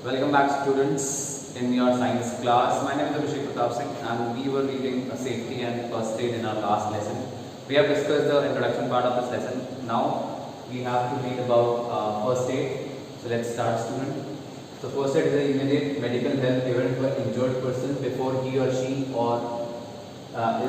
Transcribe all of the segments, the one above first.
Welcome back, students, in your science class. My name is Abhishek Pratap Singh, and we were reading safety and first aid in our last lesson. We have discussed the introduction part of this lesson. Now we have to read about first aid. So let's start, student. So first aid is the immediate medical help given to an injured person before he or she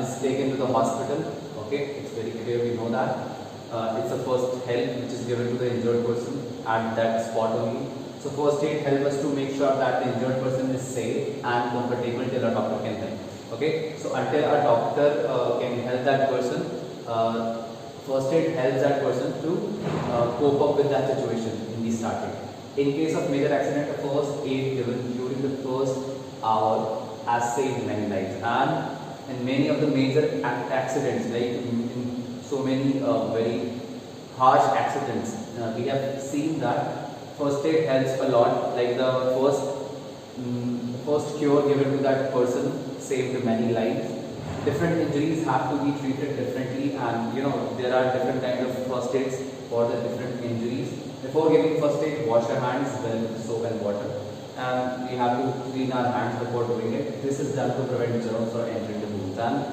is taken to the hospital. Okay, it's very clear. We know that it's a first help which is given to the injured person at that spot only. So first aid helps us to make sure that the injured person is safe and comfortable till a doctor can help. Okay, so until a doctor can help that person, first aid helps that person to cope up with that situation in the starting. In case of major accident, the first aid given during the first hour has saved many lives. And in many of the major accidents, like in so many very harsh accidents, we have seen that first aid helps a lot. Like the first cure given to that person saved many lives. Different injuries have to be treated differently, and there are different kind of first aids for the different injuries. Before giving first aid, wash your hands well with soap and water, and we have to clean our hands before doing it. This is done to prevent germs from entering the wounds, and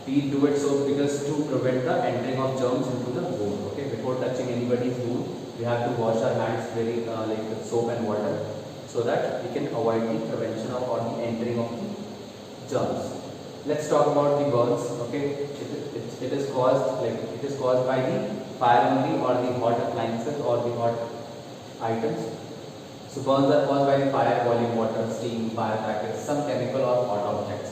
we do it so because to prevent the entering of germs into the wound. Okay, before touching anybody's wound, we have to wash our hands very like with soap and water, so that we can avoid the prevention of or the entering of the germs. Let's talk about the burns. Okay, it is caused by the fire only, or the hot appliances, or the hot items. So burns are caused by the fire, boiling water, steam, firecrackers, some chemical or hot objects,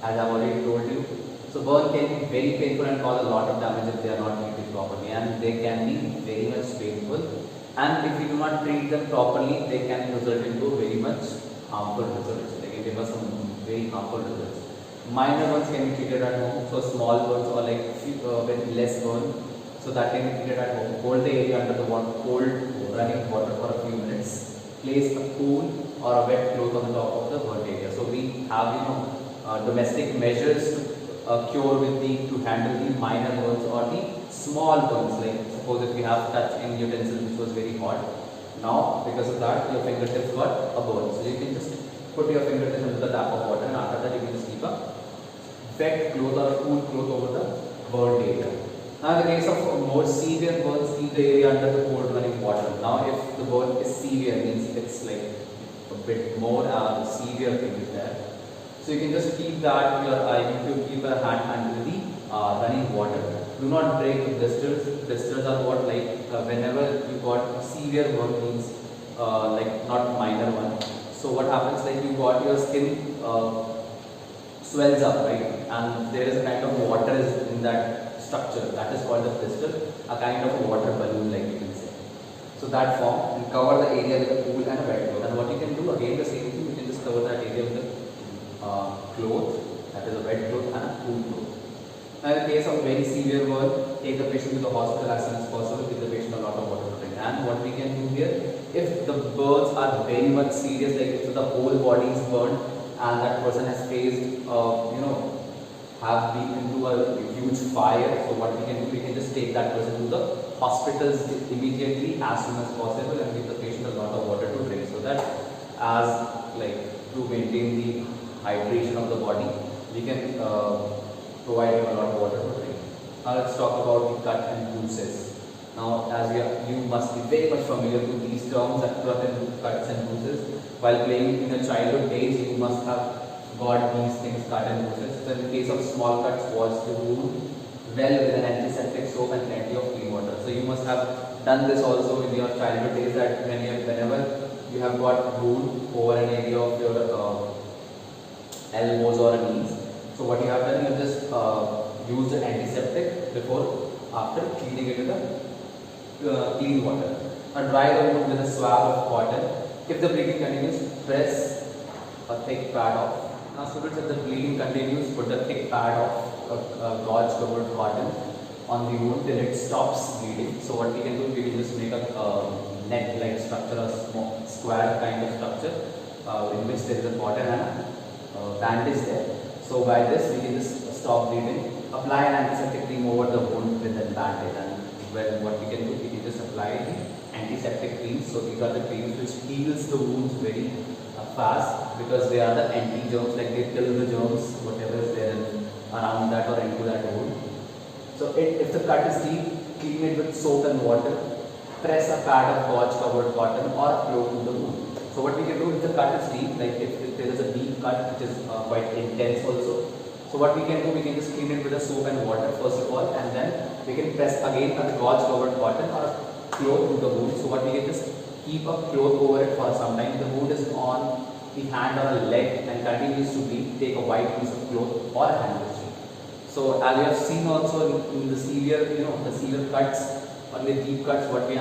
as I've already told you. So burn can be very painful and cause a lot of damage if they are not treated properly, and they can be very much painful. And if we do not treat them properly, they can result into very much harmful results. They can give us some very harmful results. Minor burns can be treated at home. So small burns, or like with less burn, so that can be treated at home. Hold the area under the cold running water for a few minutes. Place a cool or a wet cloth on the top of the burnt area. So we have domestic measures to cure to handle the minor burns or the small burns. Like suppose if you have touching utensil which was very hot, now because of that your fingertips got a burn. So you can just put your fingertips into the tap of water, and after that you can just keep a wet cloth or a cool cloth over the burnt area. Now in the case of more severe burns, keep the area under the cold running water. Now if the burn is severe, means it's like a bit more severe thing is there. So you can just keep that you keep your hand under the running water. Do not break the blisters. Blisters are what, like whenever you got severe burn, means like not minor one. So what happens, like you got your skin swells up, right? And there is a kind of water in that structure, that is called a blister, a kind of a water balloon, like you can say. So that form, and cover the area with a cool and a wet cloth. And what you can do, again the same thing, you can just cover that area with a cloth, that is a wet cloth and a cool cloth. Now in the case of very severe burn, take the patient to the hospital as soon as possible. Give the patient a lot of water to drink. And what we can do here, if the burns are very much serious, like if the whole body is burned and that person has faced have been into a huge fire, so what we can do, we can just take that person to the hospitals immediately as soon as possible, and give the patient a lot of water to drink, so that as like to maintain the hydration of the body, we can provide him a lot of water to drink. Now let's talk about the cut and bruises. Now as you must be very much familiar with these terms, that cuts and bruises. While playing in your childhood days, you must have got these things, cut and bruises. So in the case of small cuts, wash the wound well with an antiseptic soap and plenty of clean water. So you must have done this also in your childhood days, that whenever you have got wound over an area of your elbows or knees, so what you have done, you just use the antiseptic after cleaning it with the clean water. Now dry the wound with a swab of cotton. If the bleeding continues, press a thick pad of. Now students, if the bleeding continues, put a thick pad of gauze covered cotton on the wound till it stops bleeding. So what we can do, we can just make a net-like structure, a small square kind of structure in which there is a cotton and a bandage there. So by this we can just stop bleeding. Apply an antiseptic cream over the wound with that bandage, and what we can do, we can just apply the antiseptic creams. So these are the creams which heals the wounds very fast, because they are the anti-germs, like they kill the germs, whatever is there around that or into that wound. So if the cut is deep, clean it with soap and water. Press a pad of gauze covered cotton or a cloth to the wound. So what we can do if the cut is deep, like if there is a deep cut which is quite intense also. So what we can do, we can just clean it with a soap and water first of all, and then we can press again a gauze covered cotton or a cloth to the wound. So what we can just keep a cloth over it for some time. The wound is on the hand or a leg and continues to bleed. Take a white piece of cloth or a handkerchief. So as you have seen also in the severe, the severe cuts or the deep cuts, what we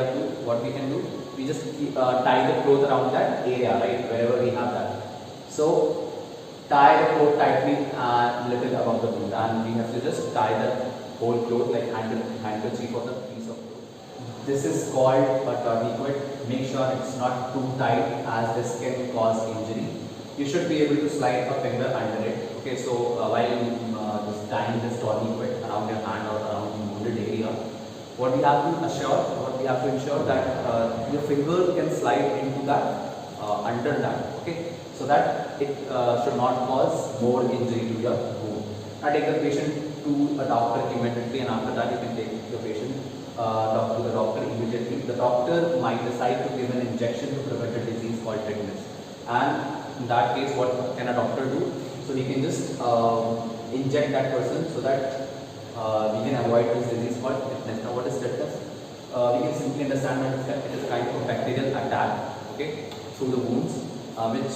can do, we just tie the cloth around that area, right, wherever we have that. So tie the cloth tightly and little above the wound, and we have to just tie the whole cloth like handkerchief or the piece of cloth. This is called a tourniquet. Make sure it's not too tight, as this can cause injury. You should be able to slide a finger under it. Okay, so while just tying this tourniquet around your hand or around the wounded area, what we have to ensure that your finger can slide into that, under that, okay, so that it should not cause more injury to your wound. Now take the patient to a doctor immediately, and after that you can take the patient to the doctor immediately. The doctor might decide to give an injection to prevent a disease called tetanus, and in that case what can a doctor do? So he can just inject that person so that we can avoid this disease called tetanus. Now what is tetanus? We can simply understand that it is a kind of bacterial attack, okay, through the wounds, which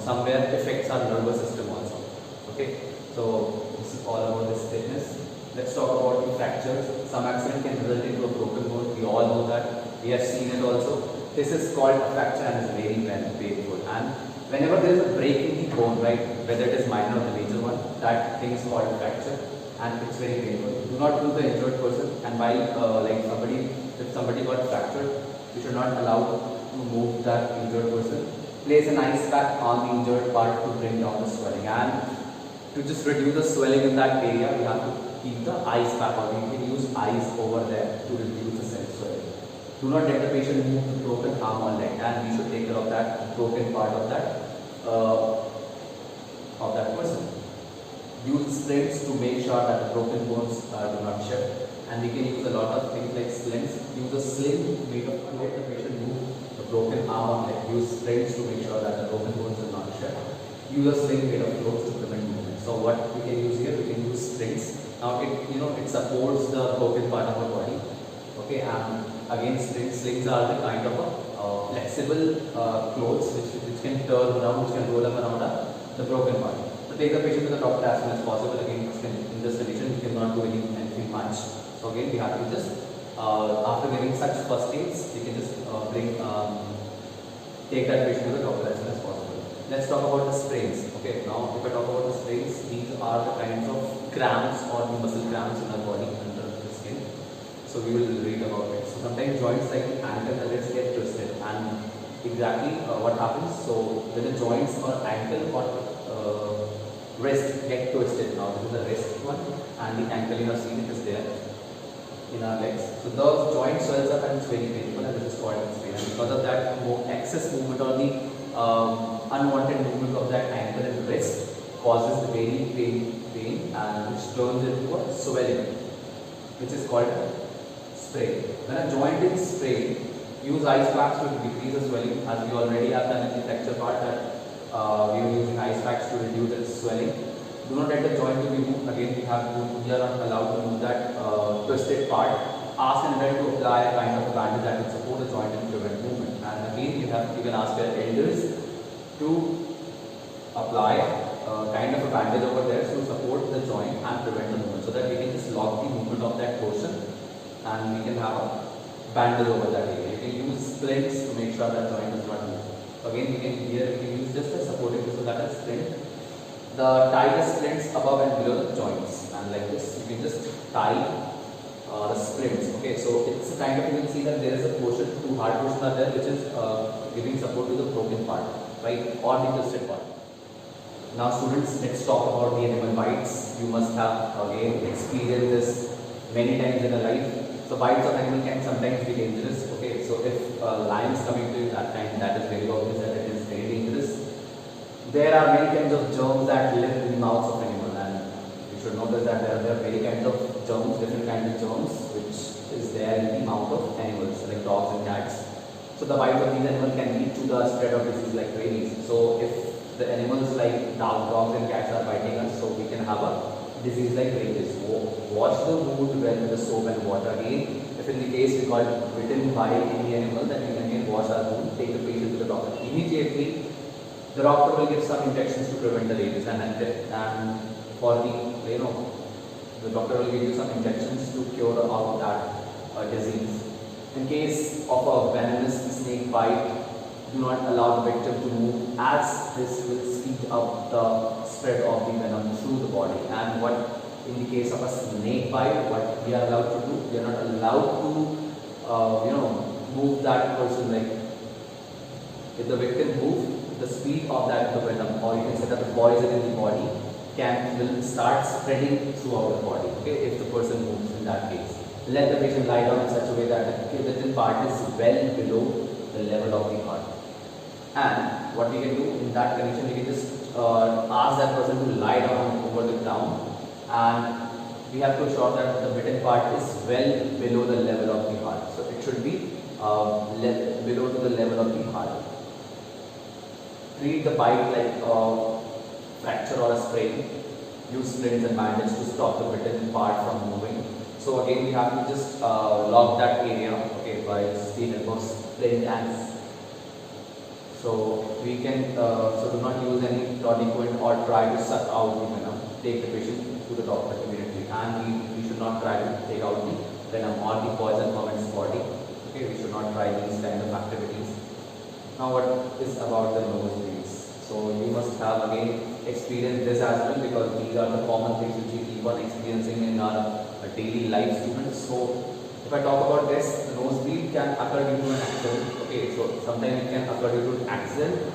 somewhere affects our nervous system also. Okay, so this is all about this tetanus. Let's talk about the fractures. Some accident can result into a broken bone. We all know that. We have seen it also. This is called a fracture and is very, very painful. And whenever there is a break in the bone, right, whether it is minor or the major one, that thing is called fracture, and it's very painful. Do not do the injured person, and while if somebody got fractured, you should not allow to move that injured person. Place an ice pack on the injured part to bring down the swelling, and to just reduce the swelling in that area, we have to keep the ice pack, or we can use ice over there to reduce the swelling. Do not let the patient move the broken arm or leg, and we should take care of that broken part of that person. Use splints to make sure that the broken bones do not shift, and we can use a lot of things like splints. Use a sling made of to let the patient move the broken arm or leg. Use splints to make sure that the broken bones do not shift. Use a sling made of clothes to prevent movement. So what we can use here, we can use splints. Now it supports the broken part of the body. Okay, and again slings are the kind of a flexible clothes which can turn around, which can roll up around the broken part. So take the patient to the doctor as soon as possible. Again, in this condition we cannot do anything much. So again, we have to just after giving such first aids, we can just take that patient to the doctor as soon as possible. Let's talk about the sprains. Okay, now if I talk about the sprains, these are the kinds of cramps or muscle cramps in our body under the skin. So we will read about it. So sometimes joints like the ankle and wrist get twisted, and exactly what happens. So when the joints or ankle or wrist get twisted, now this is the wrist one, and the ankle, you have seen it is there in our legs. So the joint swells up and it's very painful, and this is called sprain. And because of that, excess movement or the unwanted movement of that ankle and wrist causes the very pain, and which turns into a swelling, which is called sprain. When a joint is sprained, use ice packs to decrease the swelling, as we already have done in the fracture part, that we are using ice packs to reduce its swelling. Do not let the joint to be moved. Again, we are not allowed to move that twisted part. Ask an adult to apply a kind of bandage that will support the joint and prevent movement. And again, you can ask your elders to apply kind of a bandage over there to support the joint and prevent the movement, so that we can just lock the movement of that portion, and we can have a bandage over that area. You can use splints to make sure that joint does not move. So again, we can use just a supporting, so that is splint. Tie the splints above and below the joints, and like this you can just tie the splints. Okay, so it's a kind of, you can see that there is a portion, two hard portions are there, which is giving support to the broken part, right, or the twisted part. Now students, let's talk about the animal bites. You must have again experienced this many times in your life. So bites of animal can sometimes be dangerous. Okay, so if a lion is coming to you that time, that is very obvious that it is very dangerous. There are many kinds of germs that live in the mouths of animal, and you should notice that there are many kinds of germs, different kinds of germs which is there in the mouth of animals like dogs and cats. So the bite of these animals can lead to the spread of disease like rabies. So if the animals like dogs and cats are biting us, so we can have a disease like rabies. Wash the wound well with the soap and water. Again, if in the case we got bitten by any animal, then we can again wash our wound, take the patient to the doctor. Immediately, the doctor will give some injections to prevent the rabies, and for the doctor will give you some injections to cure out that disease. In case of a venomous snake bite, do not allow the victim to move, as this will speed up the spread of the venom through the body. And what in the case of a snake bite, what we are allowed to do, we are not allowed to move that person. Like if the victim moves, the speed of that the venom, or you can say that the poison in the body will start spreading throughout the body. Okay, if the person moves in that case. Let the patient lie down in such a way that the within part is well below the level of the heart. And what we can do in that condition, we can just ask that person to lie down over the ground, and we have to ensure that the bitten part is well below the level of the heart. So it should be below to the level of the heart. Treat the bite like a fracture or a sprain. Use splints and bandages to stop the bitten part from moving. So again, we have to just lock that area, okay, by the help of splint and. So we can so do not use any tourniquet or try to suck out the venom. Take the patient to the doctor immediately, and we should not try to take out the venom or the poison from its body. Okay, we should not try these kind of activities. Now, what is about the nosebleeds? So you must have again experienced this as well, because these are the common things which we keep on experiencing in our daily life, students. So if I talk about this, the nosebleed can occur due to an accident. Okay, so sometimes it can occur due to an accident,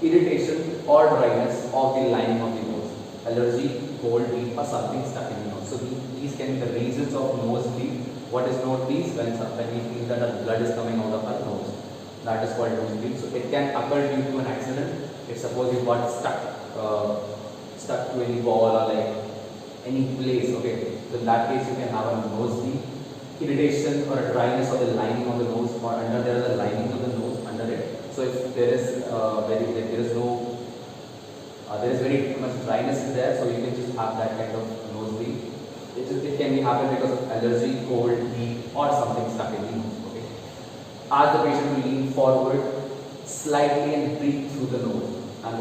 irritation or dryness of the lining of the nose, allergy, cold, heat, or something stuck in the nose. So these can be the reasons of nosebleed. What is nosebleed? When we feel that the blood is coming out of our nose, that is called nosebleed. So it can occur due to an accident. If suppose you got stuck to any wall or like any place, okay, so in that case you can have a nosebleed. Irritation or a dryness of the lining of the nose, or under there are the lining of the nose under it. So if there is very much dryness in there, so you can just have that kind of nosebleed. It can be happen because of allergy, cold, heat, or something stuck in the nose. Okay. Ask the patient to lean forward slightly and breathe through the nose. And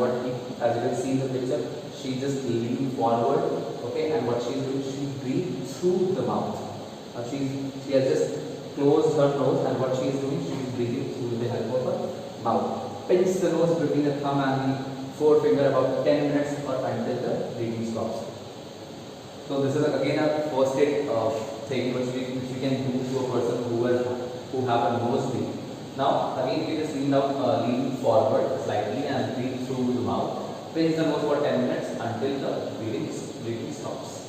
as you can see in the picture, she just leaned forward. Okay, and what she is doing, she breathes through the mouth. She has just closed her nose, and what she is doing, she is breathing through the help of her mouth. Pinch the nose between the thumb and the forefinger about 10 minutes or until the breathing stops. So this is again a first aid thing which we can do to a person who have a nosebleed. Now again, we just lean forward slightly and breathe through the mouth. Pinch the nose for 10 minutes until the breathing stops.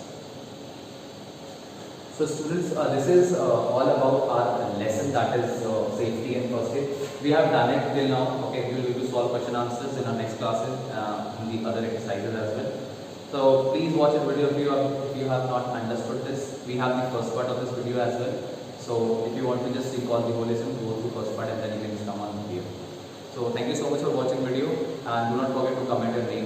So students, this is all about our lesson, that is safety and first aid. We have done it till now. Okay, we will solve question answers in our next classes, in the other exercises as well. So please watch this video if you have not understood this. We have the first part of this video as well. So if you want to just recall the whole lesson, go to first part and then you can just come on here. So thank you so much for watching video, and do not forget to comment your name